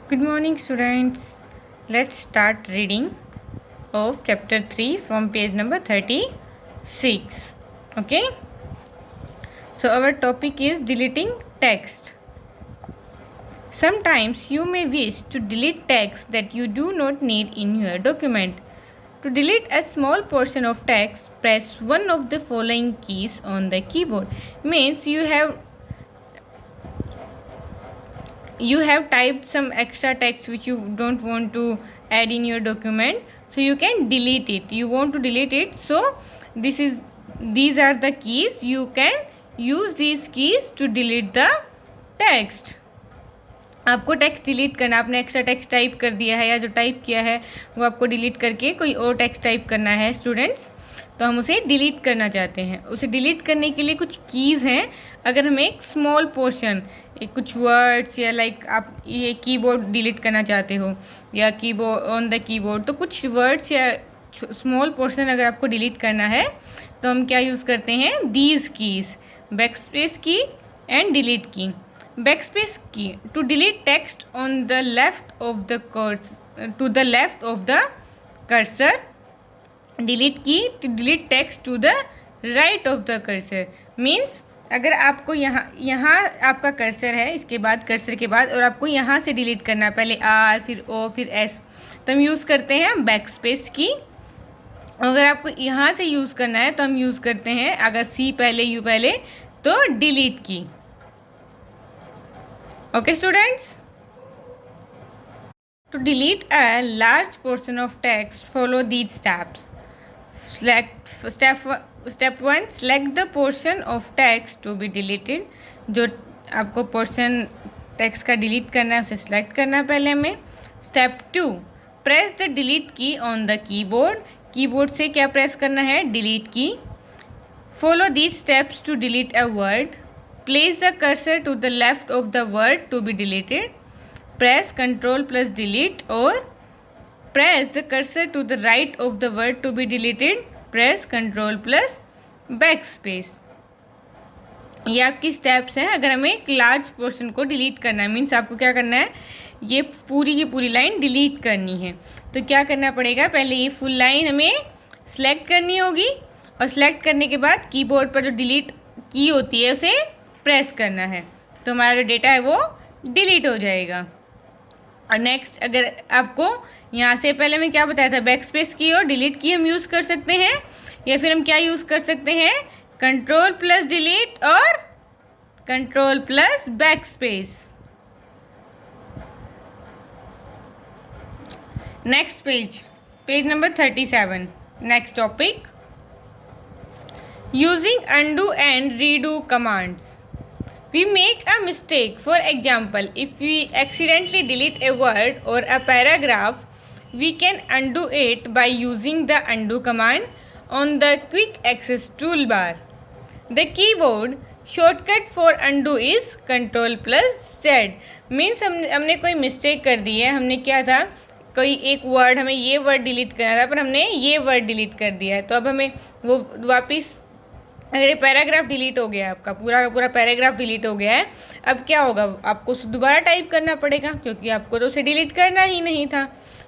Good morning, students. Let's start reading of chapter 3 from page number 36. Okay. So, our topic is deleting text. Sometimes you may wish to delete text that you do not need in your document. To delete a small portion of text, press one of the following keys on the keyboard. Means you have typed some extra text which you don't want to add in your document, so you can delete it. You want to delete it, so these are the keys. You can use these keys to delete the text. आपको text delete करना, आपने extra text type कर दिया है या जो type किया है वो आपको डिलीट करके कोई और टेक्स्ट टाइप करना है स्टूडेंट्स, तो हम उसे डिलीट करना चाहते हैं. उसे डिलीट करने के लिए कुछ कीज़ हैं. अगर हमें एक स्मॉल पोर्शन, कुछ वर्ड्स या लाइक आप ये कीबोर्ड डिलीट करना चाहते हो या कीबोर्ड ऑन द कीबोर्ड, तो कुछ वर्ड्स या स्मॉल पोर्शन अगर आपको डिलीट करना है तो हम क्या यूज़ करते हैं, दीज कीज़, बैकस्पेस की एंड डिलीट की. Backspace key to delete text on the left of the cursor, to the left of the cursor. Delete key to delete text to the right of the cursor. Means अगर आपको यहाँ आपका cursor है, इसके बाद cursor के बाद, और आपको यहाँ से डिलीट करना है, पहले आर फिर ओ फिर एस, तो हम यूज़ करते हैं बैकस्पेस की. अगर आपको यहाँ से यूज़ करना है तो हम यूज़ करते हैं, अगर सी पहले यू पहले, तो डिलीट की. Okay, students? To delete a large portion of text, follow these steps. Step 1, select the portion of text to be deleted. जो आपको portion text का delete करना है उसे select करना है पहले हमें. Step 2, press the delete key on the keyboard. Keyboard से क्या press करना है, delete key. Follow these steps to delete a word. Place the cursor to the left of the word to be deleted. Press Ctrl plus delete, or press the cursor to the right of the word to be deleted. Press Ctrl plus backspace. ये आपकी steps हैं. अगर हमें एक large portion को delete करना है, means आपको क्या करना है, ये पूरी की पूरी लाइन डिलीट करनी है, तो क्या करना पड़ेगा, पहले ये फुल लाइन हमें सेलेक्ट करनी होगी, और सेलेक्ट करने के बाद कीबोर्ड पर जो डिलीट की होती है उसे प्रेस करना है, तो हमारा जो डेटा है वो डिलीट हो जाएगा. और नेक्स्ट, अगर आपको यहाँ से पहले मैं क्या बताया था, बैकस्पेस की और डिलीट की हम यूज़ कर सकते हैं, या फिर हम क्या यूज़ कर सकते हैं, कंट्रोल प्लस डिलीट और control plus backspace. Next page number 37. Next topic, using undo and redo commands. We make a mistake. For example, if we accidentally delete a word or a paragraph, we can undo it by using the undo command on the quick access toolbar. The keyboard shortcut for undo is Ctrl plus Z. Means हमने कोई mistake कर दी है. हमने क्या था, कोई एक word, हमें ये वर्ड डिलीट करना था पर हमने ये वर्ड डिलीट कर दिया है, तो अब हमें वो वापस, अगर ये पैराग्राफ डिलीट हो गया है, आपका पूरा का पूरा पैराग्राफ डिलीट हो गया है, अब क्या होगा, आपको उसे दोबारा टाइप करना पड़ेगा, क्योंकि आपको तो उसे डिलीट करना ही नहीं था.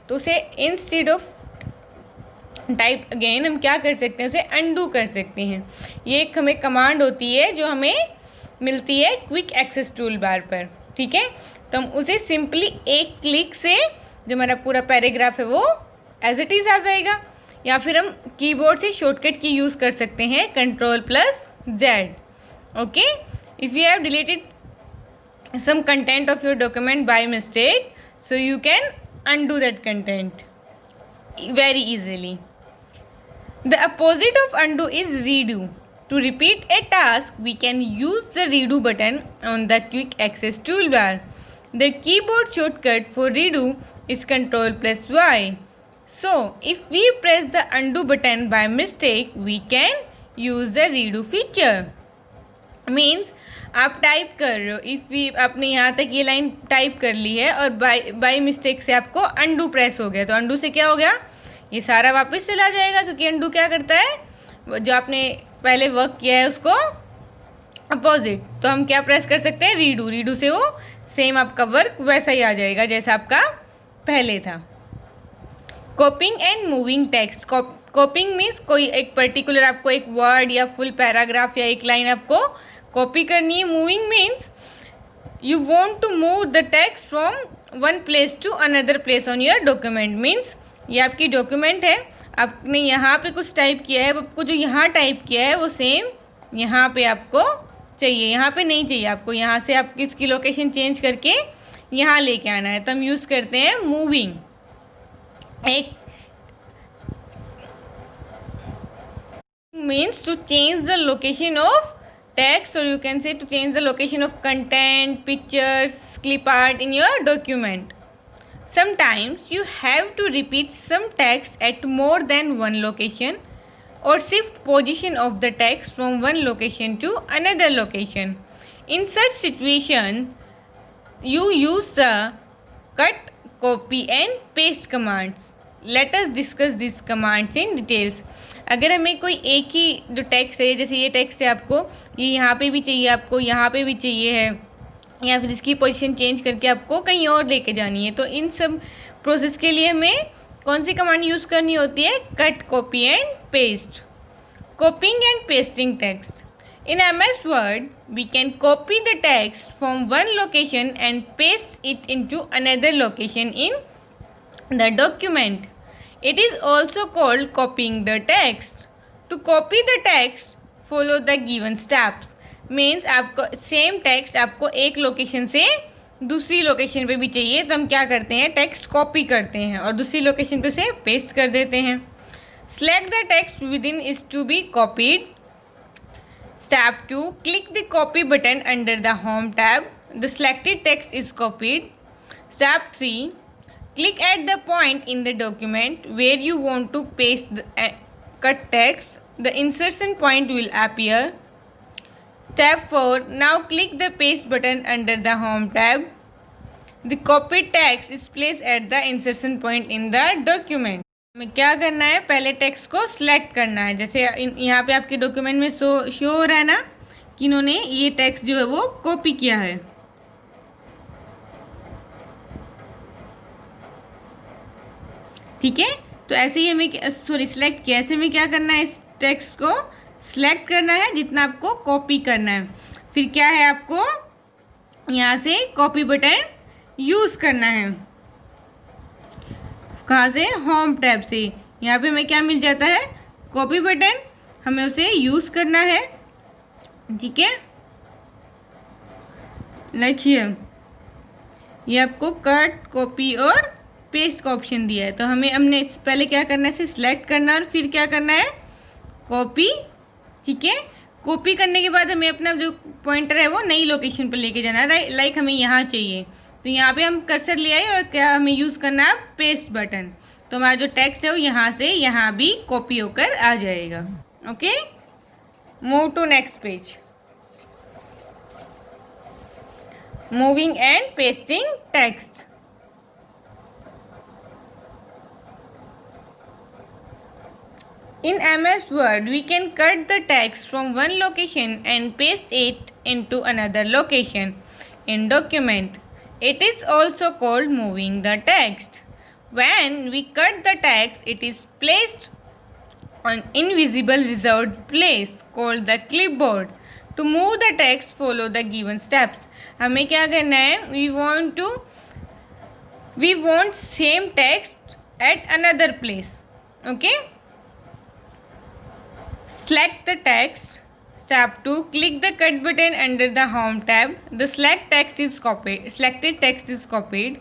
तो उसे इंस्टेड ऑफ टाइप अगेन हम क्या कर सकते हैं, उसे अनडू कर सकते हैं. ये एक हमें कमांड होती है जो हमें मिलती है क्विक एक्सेस टूल बार पर. ठीक है, तो हम उसे सिंपली एक क्लिक से जो हमारा पूरा पैराग्राफ है वो एज इट इज़ आ जाएगा, या फिर हम कीबोर्ड से शॉर्टकट की यूज़ कर सकते हैं control plus Z. Okay, if you have deleted some content of your document by mistake, so you can undo that content very easily. The opposite of undo is redo. To repeat a task, we can use the redo button on the quick access toolbar. The keyboard shortcut for redo is Ctrl plus Y. So, if we press the undo button by mistake, we can use the redo feature. Means आप type कर रहे हो, if we, आपने यहाँ तक ये line type कर ली है और बाय मिस्टेक से आपको अनडू प्रेस हो गया, तो अनडू से क्या हो गया, ये सारा वापस चला जाएगा, क्योंकि अनडू क्या करता है, जो आपने पहले वर्क किया है उसको अपोजिट, तो हम क्या प्रेस कर सकते हैं, रीडू। रीडू से वो सेम आपका वर्क वैसा ही आ जाएगा जैसा आपका पहले था। कॉपिंग एंड मूविंग टेक्स्ट। कॉपिंग मीन्स कोई एक पर्टिकुलर आपको एक वर्ड या फुल पैराग्राफ या एक लाइन आपको कॉपी करनी है। Moving means you want to move the text from one place to another place on your document. Means ये आपकी डॉक्यूमेंट है, आपने यहाँ पे कुछ टाइप किया है, आपको जो यहाँ टाइप किया है वो सेम यहाँ पे आपको चाहिए, यहाँ पे नहीं चाहिए आपको, यहाँ से आप इसकी लोकेशन चेंज करके यहाँ लेके आना है, तो हम यूज़ करते हैं मूविंग। एक means to change the location of text, or you can say to change the location of content, pictures, clip art in your document. Sometimes you have to repeat some text at more than one location or shift position of the text from one location to another location. In such situation, you use the cut, copy and paste commands. Let us discuss these commands in details. अगर हमें कोई एक ही जो text है, जैसे ये text है, आपको ये यहाँ पे भी चाहिए, आपको यहाँ पे भी चाहिए है, या फिर इसकी पोजीशन चेंज करके आपको कहीं और लेके जानी है, तो इन सब प्रोसेस के लिए हमें कौन सी कमांड यूज़ करनी होती है, cut, copy and paste. कॉपिंग and pasting text. In MS Word, we can copy the text from one location and paste it into another location in the document. It is also called copying the text. To copy the text, follow the given steps. Means आपको same text आपको एक location से दूसरी location पे भी चाहिए, तो हम क्या करते हैं, टेक्स्ट कॉपी करते हैं और दूसरी लोकेशन पे से पेस्ट कर देते हैं। Select the text within is to be copied. Step 2. Click the copy button under the home tab. The selected text is copied. Step 3. Click at the point in the document where you want to paste the cut text. The insertion point will appear. Step 4. Now click the paste button under the home tab. The copied text is placed at the insertion point in the document. हमें क्या करना है, पहले text को select करना है। जैसे यहाँ पे आपके डॉक्यूमेंट में शो हो रहा है ना कि इन्होंने ये टेक्स्ट जो है वो कॉपी किया है। ठीक है, तो ऐसे ही हमें सिलेक्ट किया, ऐसे में क्या करना है, इस टेक्स्ट को सिलेक्ट करना है जितना आपको कॉपी करना है। फिर क्या है, आपको यहाँ से कॉपी बटन यूज़ करना है। कहाँ से, होम टैब से। यहाँ पे हमें क्या मिल जाता है, कॉपी बटन, हमें उसे यूज़ करना है। ठीक है, देखिए ये आपको कट, कॉपी और पेस्ट का ऑप्शन दिया है, तो हमने पहले क्या करना है, इसे सिलेक्ट करना है और फिर क्या करना है, कॉपी। ठीक है, कॉपी करने के बाद हमें अपना जो पॉइंटर है वो नई लोकेशन पर लेके जाना है। लाइक हमें यहाँ चाहिए, तो यहाँ पे हम कर्सर ले आए और क्या हमें यूज़ करना है, पेस्ट बटन, तो हमारा जो टेक्स्ट है वो यहाँ से यहाँ भी कॉपी होकर आ जाएगा। Okay, move to next page. Moving and pasting text. In MS Word, we can cut the text from one location and paste it into another location in document. It is also called moving the text. When we cut the text, it is placed on invisible reserved place called the clipboard. To move the text, follow the given steps. हमें क्या करना है, we want same text at another place. Okay? Select the text. Step 2. Click the cut button under the home tab. The selected text is copied.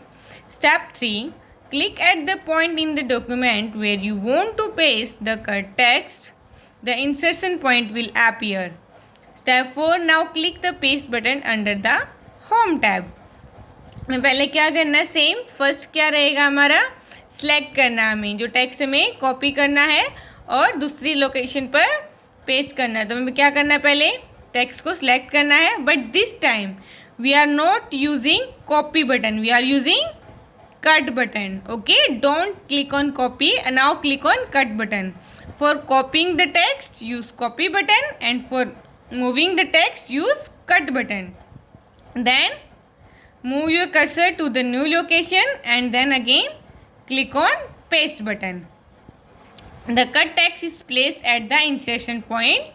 Step 3. Click at the point in the document where you want to paste the cut text. The insertion point will appear. Step 4. Now click the paste button under the home tab. में पहले क्या करना है, same first क्या रहेगा हमारा, select करना है हमें, जो टेक्स्ट हमें कॉपी करना है और दूसरी लोकेशन पर पेस्ट करना है। तो हमें क्या करना है, पहले टेक्स्ट को सिलेक्ट करना है, but this time we are not using copy button, we are using cut button. Okay, don't click on copy and now click on cut button. For copying the text, use copy button, and for moving the text, use cut button. Then move your cursor to the new location and then again click on paste button. The cut text is placed at the insertion point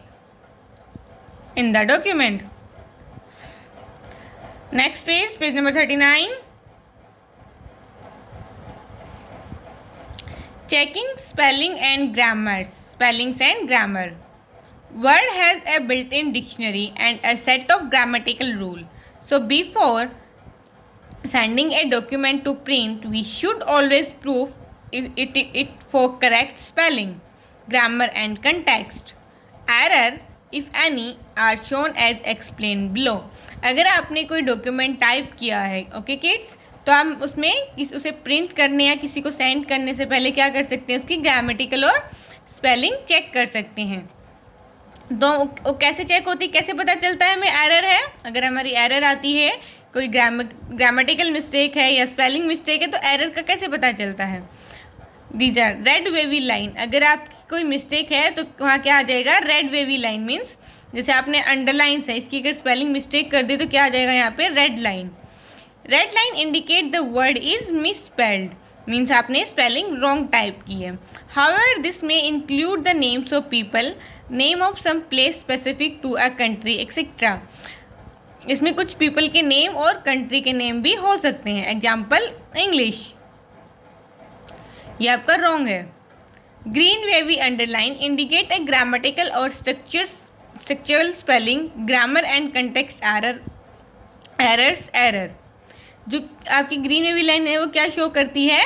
in the document. Next page, page number 39. Checking spelling and grammars. Spellings and grammar. Word has a built-in dictionary and a set of grammatical rules. So before sending a document to print, we should always prove it for correct spelling, grammar and context. Error if any are shown as explained below. अगर आपने कोई document type किया है okay kids, तो हम उसमें उसे print करने या किसी को सेंड करने से पहले क्या कर सकते हैं, उसकी ग्रामेटिकल और स्पेलिंग चेक कर सकते हैं. तो कैसे चेक होती, कैसे पता चलता है हमें एरर है? अगर हमारी एरर आती है, कोई ग्रामेटिकल मिस्टेक है या स्पेलिंग मिस्टेक है, तो एरर का कैसे पता चलता है? These are red wavy line. अगर आपकी कोई मिस्टेक है तो वहाँ क्या आ जाएगा? रेड वेवी लाइन मीन्स जैसे आपने अंडरलाइंस है, इसकी अगर स्पेलिंग मिस्टेक कर दी तो क्या आ जाएगा यहाँ पे? Red line. Red line indicate the word is misspelled, means आपने स्पेलिंग रॉन्ग टाइप की है. हाउएवर दिस में include the names of people, name of some place specific to a country etcetera. इसमें कुछ पीपल के नेम और country के name भी हो सकते हैं. एग्जाम्पल इंग्लिश, ये आपका रॉन्ग है. Green wavy underline indicate a grammatical और structural spelling, grammar and context error. जो आपकी ग्रीन वेवी लाइन है वो क्या शो करती है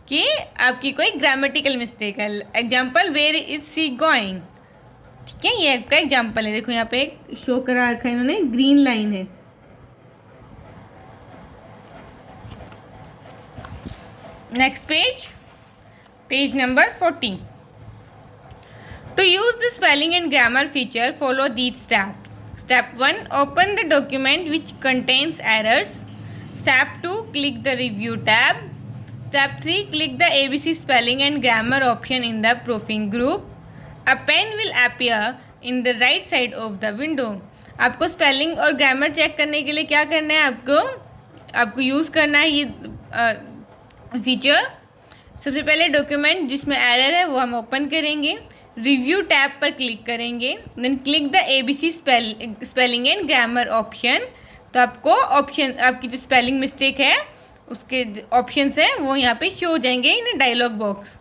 कि आपकी कोई ग्रामेटिकल मिस्टेक है. Example where is she going. ठीक है, ये आपका एग्जाम्पल है. देखो यहाँ पे एक शो करा रखा है इन्होंने, ग्रीन लाइन है. Next page, page number 40. To use the spelling and grammar feature, follow these steps. Step 1, open the document which contains errors. Step 2, click the review tab. Step 3, click the ABC spelling and grammar option in the proofing group. A pen will appear in the right side of the window. आपको spelling और grammar check करने के लिए क्या करना है? आपको use करना है ये फीचर. सबसे पहले डॉक्यूमेंट जिसमें एरर है वो हम ओपन करेंगे, रिव्यू टैब पर क्लिक करेंगे, then click the ABC spelling and grammar option. तो आपको ऑप्शन, आपकी जो स्पेलिंग मिस्टेक है उसके ऑप्शंस हैं वो यहाँ पे शो हो जाएंगे in dialog box.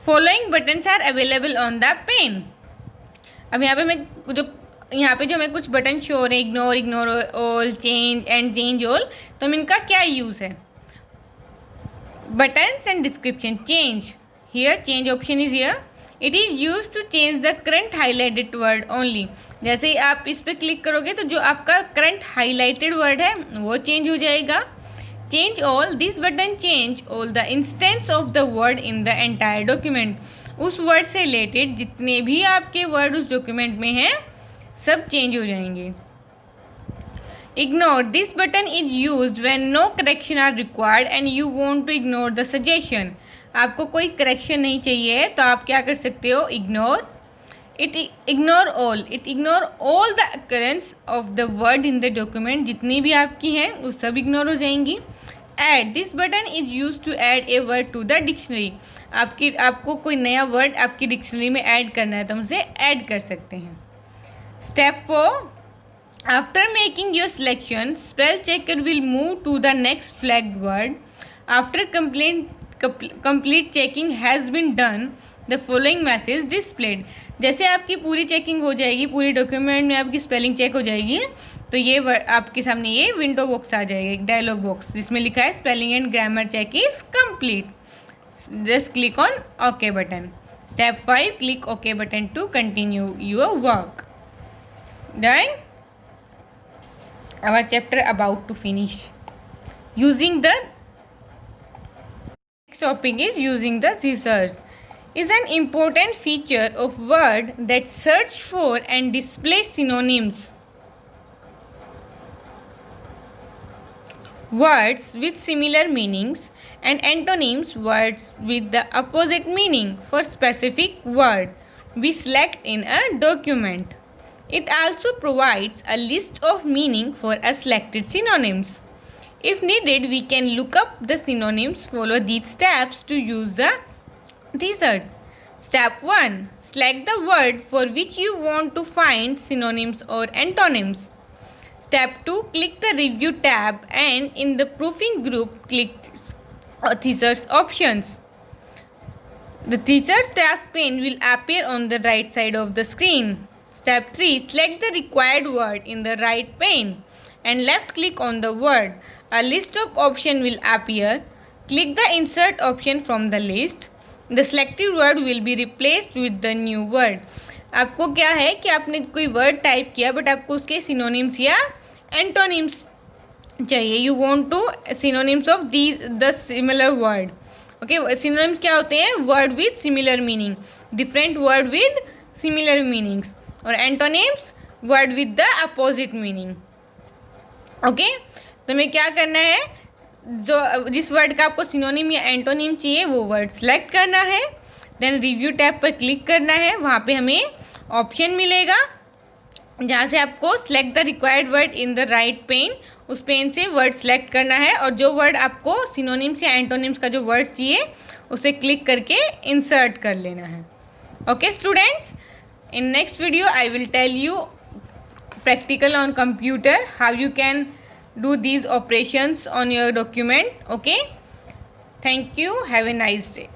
Following buttons are available on the pane. अब यहाँ पे जो हमें कुछ बटन शो हो रहे हैं, ignore all, change and change all, तो हम इनका क्या यूज़ है? Buttons and description. Change. Here change option is here. It is used to change the current highlighted word only. जैसे ही आप इस पर क्लिक करोगे तो जो आपका करंट हाईलाइटेड वर्ड है वो चेंज हो जाएगा. Change all. This button change all the instance of the word in the entire document. उस वर्ड से रिलेटेड जितने भी आपके वर्ड उस डॉक्यूमेंट में हैं सब चेंज हो जाएंगे. Ignore. This button is used when no correction are required and you want to ignore the suggestion. आपको कोई करेक्शन नहीं चाहिए तो आप क्या कर सकते हो? Ignore. Ignore all. Ignore all the occurrence of the word in the document. जितनी भी आपकी हैं वो सब इग्नोर हो जाएंगी. Add. This button is used to add a word to the dictionary. आपको कोई नया वर्ड आपकी डिक्शनरी में ऐड करना है तो हम उसे ऐड कर सकते हैं. Step 4. After making your selection, spell checker will move to the next flagged word. After complete checking has been done, the following message displayed. जैसे आपकी पूरी चेकिंग हो जाएगी, पूरी डॉक्यूमेंट में आपकी स्पेलिंग चेक हो जाएगी, तो ये आपके सामने ये विंडो बॉक्स आ जाएगा, एक डायलॉग बॉक्स जिसमें लिखा है spelling and grammar check is complete. Just click on okay button. Step 5, click okay button to continue your work. Done. Our chapter about to finish. Using the next topic is using the scissors. Is an important feature of word that search for and display synonyms. Words with similar meanings and antonyms, words with the opposite meaning for specific word we select in a document. It also provides a list of meaning for a selected synonyms. If needed, we can look up the synonyms. Follow these steps to use the thesaurus. Step 1. Select the word for which you want to find synonyms or antonyms. Step 2. Click the Review tab and in the proofing group, click Thesaurus options. The Thesaurus task pane will appear on the right side of the screen. Step 3. Select the required word in the right pane and left click on the word. A list of options will appear. Click the Insert option from the list. The selected word will be replaced with the new word. आपको क्या है कि आपने कोई word type किया but आपको उसके synonyms या एंटोनिम्स चाहिए. You want to synonyms of the similar word. Okay, synonyms क्या होते हैं? Word with similar meaning, different word with similar meanings. और antonyms word with the opposite meaning. Okay, तो हमें क्या करना है? जो जिस वर्ड का आपको सिनोनिम या एंटोनिम चाहिए वो वर्ड सेलेक्ट करना है. देन रिव्यू टैब पर क्लिक करना है. वहाँ पे हमें ऑप्शन मिलेगा जहाँ से आपको select the required word in the right pane. उस पेन से वर्ड सेलेक्ट करना है और जो वर्ड आपको सिनोनिम्स या एंटोनिम्स का जो वर्ड चाहिए उसे क्लिक करके इंसर्ट कर लेना है. Okay students, in next video I will tell you practical on computer how you can do these operations on your document. Okay, thank you, have a nice day.